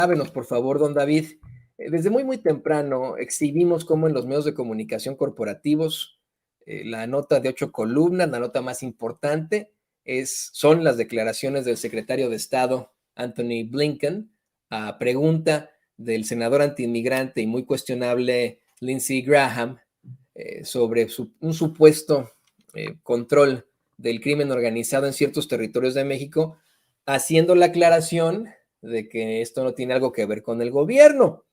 Hábenos, por favor, don David. Desde muy temprano exhibimos cómo en los medios de comunicación corporativos la nota de 8 columnas, la nota más importante, son las declaraciones del secretario de Estado, Anthony Blinken, a pregunta del senador antiinmigrante y muy cuestionable Lindsey Graham sobre un supuesto control del crimen organizado en ciertos territorios de México, haciendo la aclaración de que esto no tiene algo que ver con el gobierno.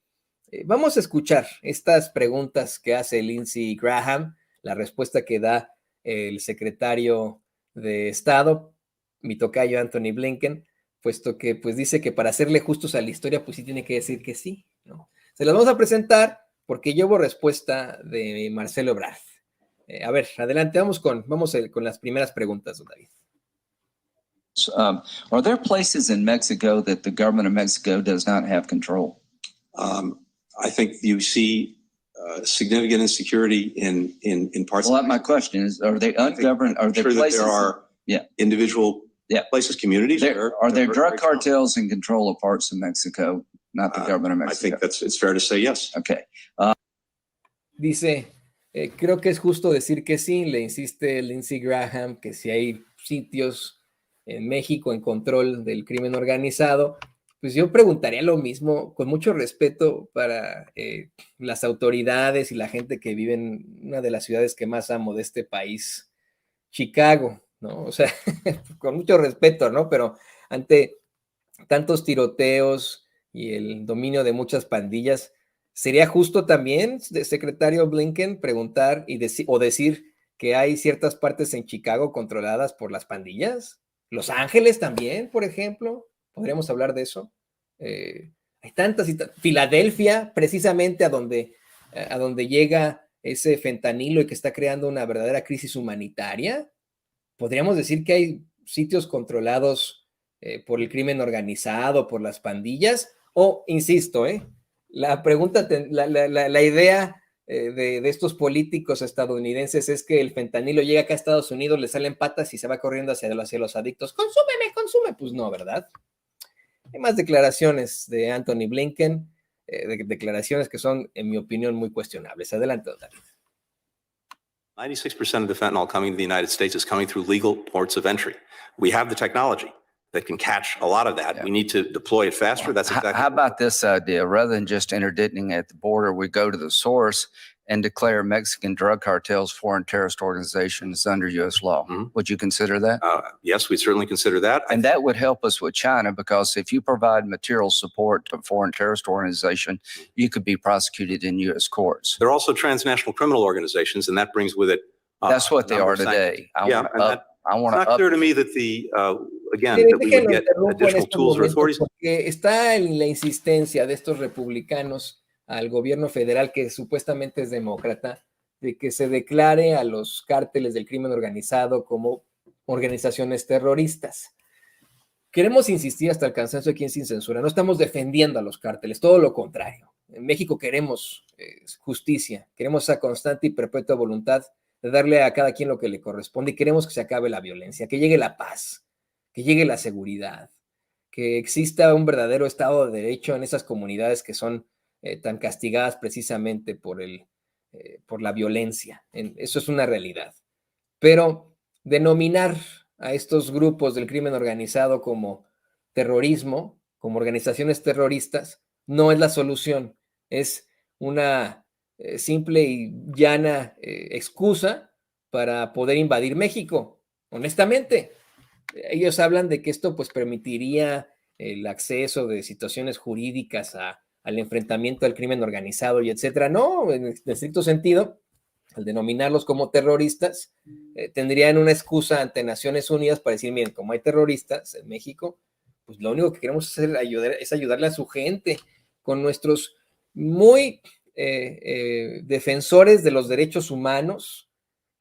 Vamos a escuchar estas preguntas que hace Lindsey Graham, la respuesta que da el secretario de Estado, mi tocayo Anthony Blinken, puesto que pues dice que para hacerle justos a la historia, pues sí tiene que decir que sí, ¿no? Se las vamos a presentar porque llevo respuesta de Marcelo Ebrard. A ver, adelante, vamos con las primeras preguntas, don David. Are there places in Mexico that the government of Mexico does not have control? I think you see significant insecurity in parts. Well, my question is: are they ungoverned? Are there places? That there are individual places, communities. Are there drug cartels in control of parts of Mexico, not the government of Mexico? I think it's fair to say yes. Okay. Dice, creo que es justo decir que sí. Le insiste Lindsey Graham que si hay sitios en México en control del crimen organizado, pues yo preguntaría lo mismo, con mucho respeto para las autoridades y la gente que vive en una de las ciudades que más amo de este país, Chicago, ¿no? O sea, con mucho respeto, ¿no? Pero ante tantos tiroteos y el dominio de muchas pandillas, ¿sería justo también, secretario Blinken, preguntar o decir que hay ciertas partes en Chicago controladas por las pandillas? Los Ángeles también, por ejemplo, podríamos hablar de eso. Hay tantas Filadelfia, precisamente a donde llega ese fentanilo y que está creando una verdadera crisis humanitaria. Podríamos decir que hay sitios controlados por el crimen organizado, por las pandillas, o, insisto, la pregunta, la idea de estos políticos estadounidenses es que el fentanilo llega acá a Estados Unidos, le salen patas y se va corriendo hacia los adictos. ¡Consúmeme, consume! Pues no, ¿verdad? Hay más declaraciones de Anthony Blinken, declaraciones que son, en mi opinión, muy cuestionables. Adelante, don David. 96% of the fentanyl coming to the United States is coming through legal ports of entry. We have the technology that can catch a lot of that. Yeah. We need to deploy it faster. That's exactly. How about this idea? Rather than just interdicting at the border, we go to the source and declare Mexican drug cartels foreign terrorist organizations under U.S. law. Mm-hmm. Would you consider that? Yes, we certainly consider that. And that would help us with China, because if you provide material support to a foreign terrorist organization, you could be prosecuted in U.S. courts. They're also transnational criminal organizations, and that brings with it. That's what they are today. I want it's not clear to me that again, that we would get additional tools or authorities. Está en la insistencia de estos republicanos al gobierno federal, que supuestamente es demócrata, de que se declare a los cárteles del crimen organizado como organizaciones terroristas. Queremos insistir hasta el cansancio aquí en Sin Censura. No estamos defendiendo a los cárteles, todo lo contrario. En México queremos justicia, queremos esa constante y perpetua voluntad de darle a cada quien lo que le corresponde, y queremos que se acabe la violencia, que llegue la paz, que llegue la seguridad, que exista un verdadero Estado de Derecho en esas comunidades que son tan castigadas precisamente por la violencia. Eso es una realidad. Pero denominar a estos grupos del crimen organizado como terrorismo, como organizaciones terroristas, no es la solución. Es una simple y llana excusa para poder invadir México. Honestamente, ellos hablan de que esto pues permitiría el acceso de situaciones jurídicas al enfrentamiento al crimen organizado y etcétera. No, en estricto sentido, al denominarlos como terroristas, tendrían una excusa ante Naciones Unidas para decir, miren, como hay terroristas en México, pues lo único que queremos hacer es ayudarle a su gente con nuestros muy defensores de los derechos humanos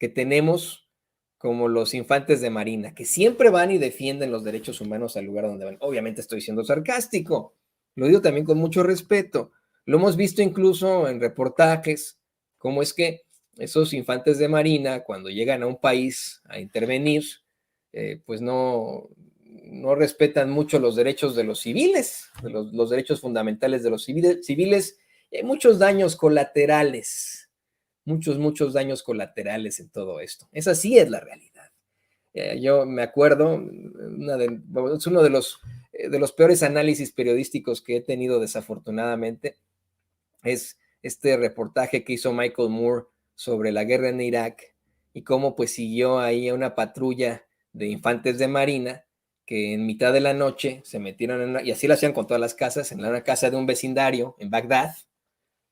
que tenemos, como los infantes de Marina, que siempre van y defienden los derechos humanos al lugar donde van. Obviamente estoy siendo sarcástico, lo digo también con mucho respeto. Lo hemos visto incluso en reportajes, cómo es que esos infantes de Marina, cuando llegan a un país a intervenir, pues no no respetan mucho los derechos de los civiles, de los derechos fundamentales de los civiles, y hay muchos daños colaterales, muchos daños colaterales en todo esto. Esa sí es la realidad. Yo me acuerdo, es uno de los peores análisis periodísticos que he tenido desafortunadamente, es este reportaje que hizo Michael Moore sobre la guerra en Irak y cómo pues siguió ahí a una patrulla de infantes de marina que en mitad de la noche se metieron y así lo hacían con todas las casas, en una casa de un vecindario en Bagdad,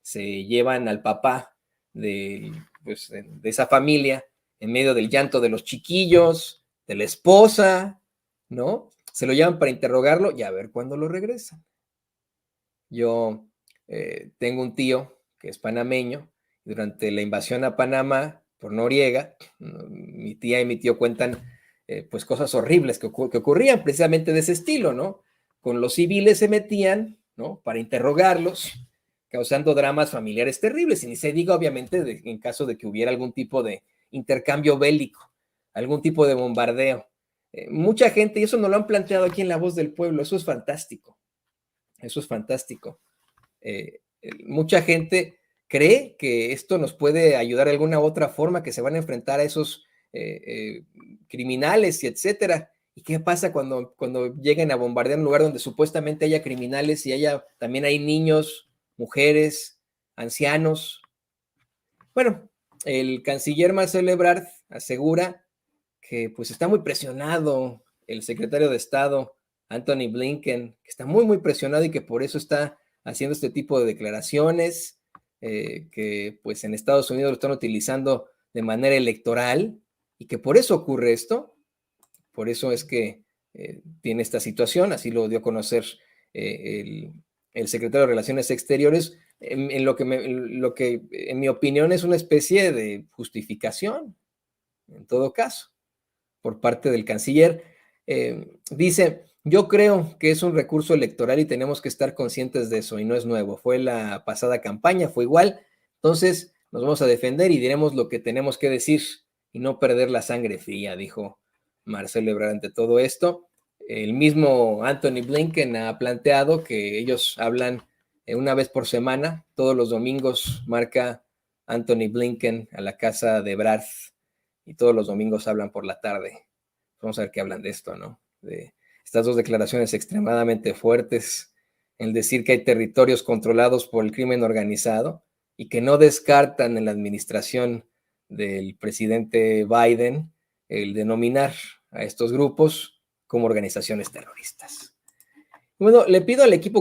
se llevan al papá de esa familia en medio del llanto de los chiquillos, de la esposa, ¿no? Se lo llevan para interrogarlo y a ver cuándo lo regresan. Yo tengo un tío que es panameño. Durante la invasión a Panamá por Noriega, mi tía y mi tío cuentan pues cosas horribles que ocurrían precisamente de ese estilo, ¿no? Con los civiles se metían, ¿no? Para interrogarlos, causando dramas familiares terribles, y ni se diga obviamente en caso de que hubiera algún tipo de intercambio bélico, algún tipo de bombardeo. Mucha gente, y eso nos lo han planteado aquí en La Voz del Pueblo, eso es fantástico, eso es fantástico. Mucha gente cree que esto nos puede ayudar de alguna u otra forma, que se van a enfrentar a esos criminales y etcétera. ¿Y qué pasa cuando lleguen a bombardear un lugar donde supuestamente haya criminales y también hay niños, mujeres, ancianos? Bueno, el canciller Marcelo Ebrard asegura que pues está muy presionado el secretario de Estado, Anthony Blinken, que está muy presionado y que por eso está haciendo este tipo de declaraciones, que pues en Estados Unidos lo están utilizando de manera electoral y que por eso ocurre esto, por eso es que tiene esta situación, así lo dio a conocer el secretario de Relaciones Exteriores, en lo que en mi opinión es una especie de justificación, en todo caso, por parte del canciller. Dice: yo creo que es un recurso electoral y tenemos que estar conscientes de eso, y no es nuevo, fue la pasada campaña, fue igual, entonces nos vamos a defender y diremos lo que tenemos que decir y no perder la sangre fría, dijo Marcelo Ebrard ante todo esto. El mismo Anthony Blinken ha planteado que ellos hablan una vez por semana, todos los domingos marca Anthony Blinken a la casa de Ebrard y todos los domingos hablan por la tarde. Vamos a ver qué hablan de esto, ¿no? De estas dos declaraciones extremadamente fuertes, el decir que hay territorios controlados por el crimen organizado y que no descartan en la administración del presidente Biden el denominar a estos grupos como organizaciones terroristas. Bueno, le pido al equipo